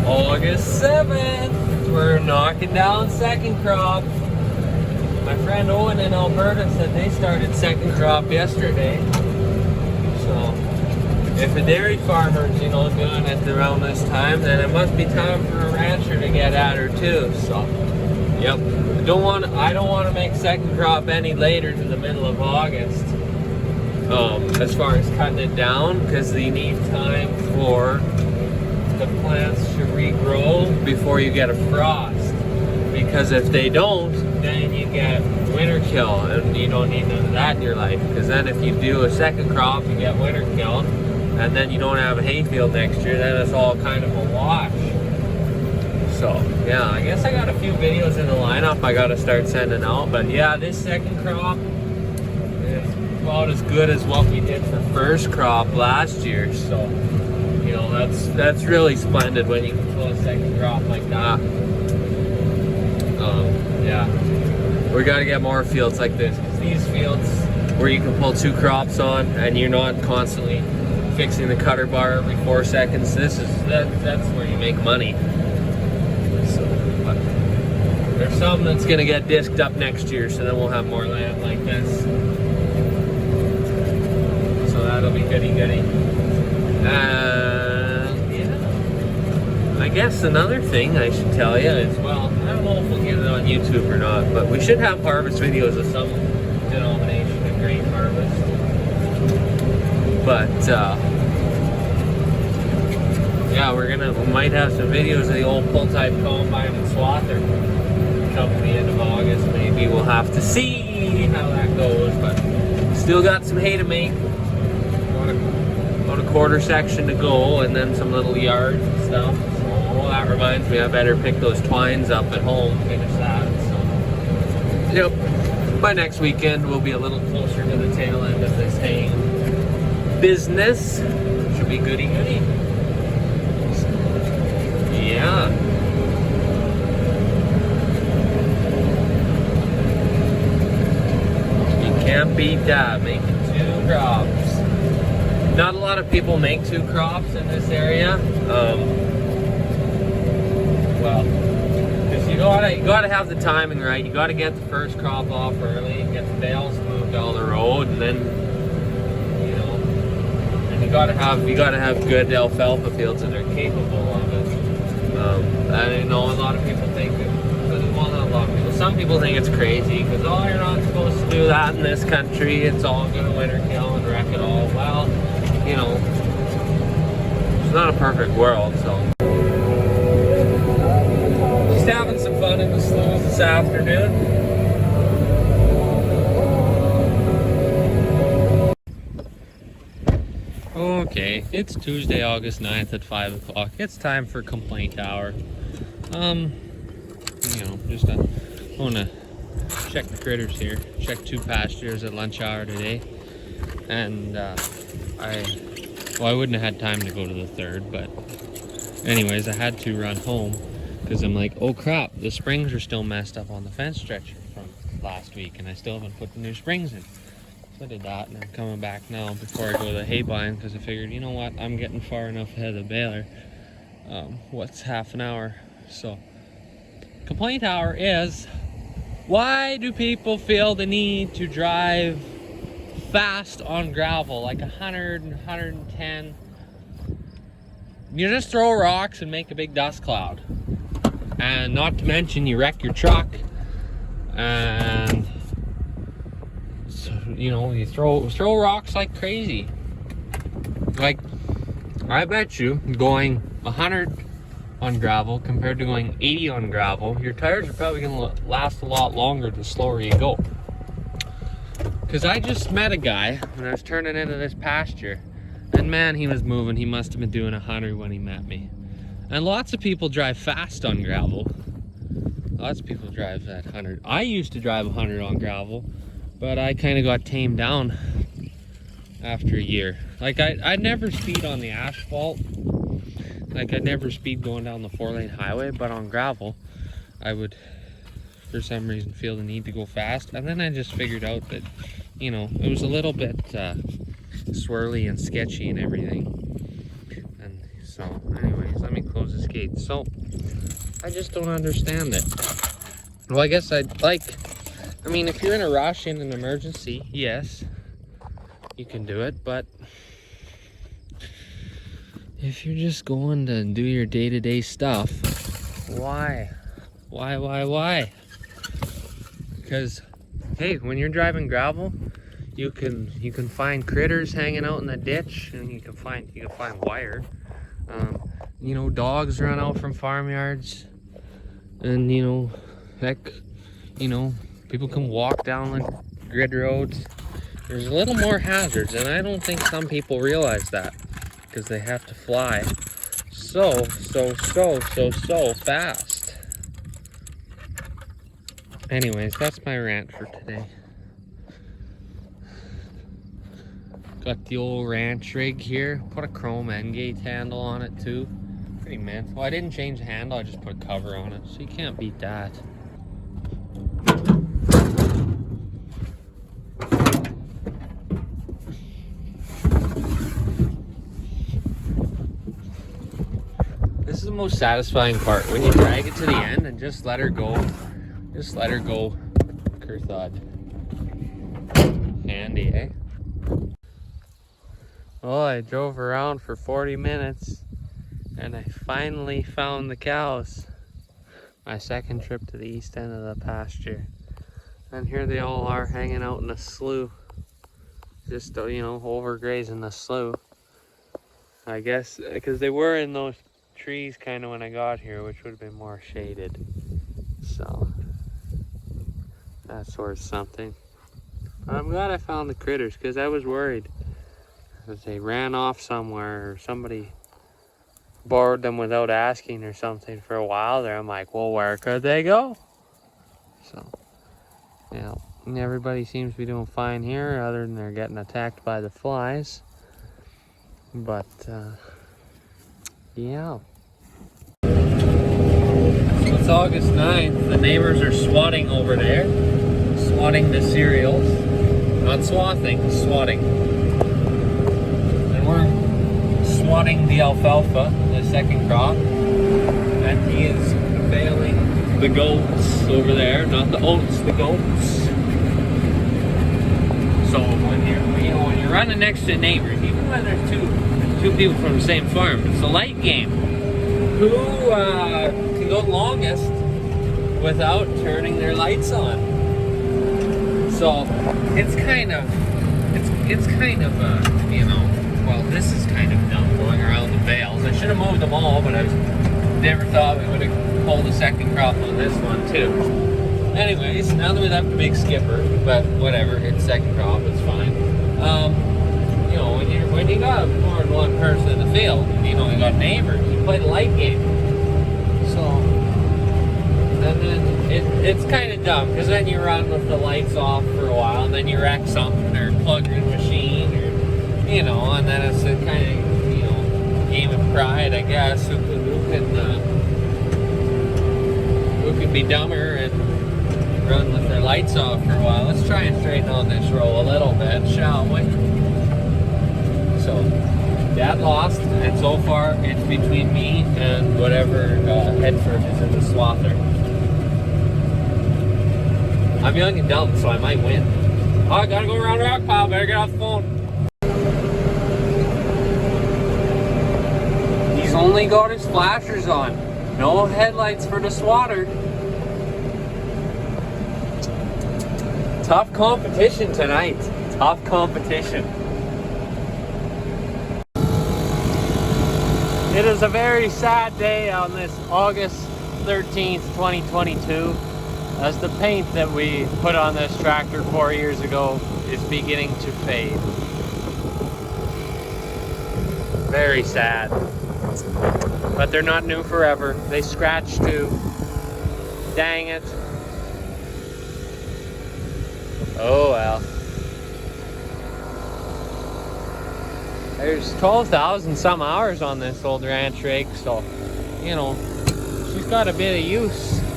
August 7th, we're knocking down second crop. My friend Owen in Alberta said they started second crop yesterday. So if a dairy farmer's, doing it around this time, then it must be time for a rancher to get at her too. So, yep. I don't want to make second crop any later than the middle of August. As far as cutting it down, because you need time for the plants to regrow before you get a frost. Because if they don't, then you get winter kill, and you don't need none of that in your life. Because then if you do a second crop, you get winter kill, and then you don't have a hayfield next year, then it's all kind of a wash. So yeah, I guess I got a few videos in the lineup I gotta start sending out. But yeah, this second crop is about as good as what we did for first crop last year. So that's really splendid when you can pull a second crop like that. Yeah, we got to get more fields like this, because these fields where you can pull two crops on and you're not constantly fixing the cutter bar every 4 seconds, that's where you make money. So, but there's some that's gonna get disked up next year, so then we'll have more land like this. So that'll be goody. I guess another thing I should tell you is, well, I don't know if we'll get it on YouTube or not, but we should have harvest videos of some denomination of grain harvest. But yeah, we might have some videos of the old pull-type combine and swather come the end of August. Maybe we'll have to see how that goes, but still got some hay to make. About a quarter section to go, and then some little yards and stuff. So that reminds me, I better pick those twines up at home, finish that. So, yep, by next weekend we'll be a little closer to the tail end of this haying business. Should be goody. So, yeah. You can't beat that, making 2 crops. Not a lot of people make 2 crops in this area. Well, because you gotta have the timing right. You gotta get the first crop off early, get the bales moved down the road, and then and you gotta have good alfalfa fields that are capable of it. I know a lot of people think well, not a lot of people. Some people think it's crazy because you're not supposed to do that in this country. It's all gonna winter kill and wreck it all. Well, it's not a perfect world, so. Just having some fun in the sloughs this afternoon. Okay, it's Tuesday, August 9th at 5 o'clock. It's time for complaint hour. Just I want to check the critters here. Check 2 pastures at lunch hour today. And I wouldn't have had time to go to the 3rd, but anyways, I had to run home because I'm like, oh crap, the springs are still messed up on the fence stretcher from last week, and I still haven't put the new springs in. So I did that, and I'm coming back now before I go to the hay blind, because I figured, you know what, I'm getting far enough ahead of the baler. What's half an hour? So complaint hour is, why do people feel the need to drive fast on gravel, like 100 and 110? You just throw rocks and make a big dust cloud, and not to mention you wreck your truck. And so, you throw rocks like crazy. Like, I bet you going 100 on gravel compared to going 80 on gravel, your tires are probably gonna last a lot longer the slower you go. Because I just met a guy when I was turning into this pasture, and man, he was moving. He must have been doing 100 when he met me. And lots of people drive fast on gravel. Lots of people drive that 100. I used to drive 100 on gravel, but I kind of got tamed down after a year. Like, I'd never speed on the asphalt. Like, I'd never speed going down the 4-lane highway, but on gravel, I would, for some reason, feel the need to go fast. And then I just figured out that, it was a little bit swirly and sketchy and everything. And So anyways, let me close this gate. So I just don't understand it. Well, I guess I mean, if you're in a rush, in an emergency, yes, you can do it. But if you're just going to do your day-to-day stuff, why? Why? Because, hey, when you're driving gravel, you can find critters hanging out in the ditch, and you can find wire. You know, dogs run out from farmyards, and you know, heck, you know, people can walk down the grid roads. There's a little more hazards, and I don't think some people realize that, because they have to fly so fast. Anyways, that's my rant for today. Got the old ranch rig here. Put a chrome end gate handle on it too. Pretty mint. Well, I didn't change the handle, I just put a cover on it, so you can't beat that. This is the most satisfying part, when you drag it to the end and just let her go. Just let her go. Kerthud. Handy, eh? Well, I drove around for 40 minutes and I finally found the cows. My second trip to the east end of the pasture. And here they all are, hanging out in a slough. Just, you know, overgrazing the slough. I guess, because they were in those trees kind of when I got here, which would have been more shaded. So, that's worth something. But I'm glad I found the critters, because I was worried that they ran off somewhere, or somebody borrowed them without asking or something for a while there. I'm like, well, where could they go? So, yeah, everybody seems to be doing fine here, other than they're getting attacked by the flies. But, yeah. So it's August 9th. The neighbors are swatting over there. Swatting the cereals. Not swathing, swatting. And we're swatting the alfalfa, the second crop. And he is bailing the goats over there. Not the oats, the goats. So when you're running next to neighbors, even when there's two people from the same farm, it's a light game. Who can go the longest without turning their lights on? So it's kind of you know, well, this is kind of dumb going around the bales. I should have moved them all, but I never thought we would have pulled a second crop on this one too. Anyways, now that we left the big skipper, but whatever, it's second crop, it's fine. You know, when you got more than one person in the field, you know, you got neighbors, you play the light game. So, and then it's kind of dumb, because then you run with the lights off for a while, and then you wreck something, or plug your machine, or, you know, and then it's a kind of, you know, game of pride, I guess, who could be dumber and run with their lights off for a while. Let's try and straighten on this row a little bit, shall we? So, Dad lost, and so far it's between me and whatever Headford is in the swather. I'm young and dumb, so I might win. Oh, I gotta go around the rock pile, better get off the phone. He's only got his flashers on. No headlights for the swatter. Tough competition tonight. Tough competition. It is a very sad day on this August 13th, 2022, as the paint that we put on this tractor 4 years ago is beginning to fade. Very sad. But they're not new forever. They scratch too. Dang it. Oh well. There's 12,000 some hours on this old ranch rig, so, you know, she's got a bit of use.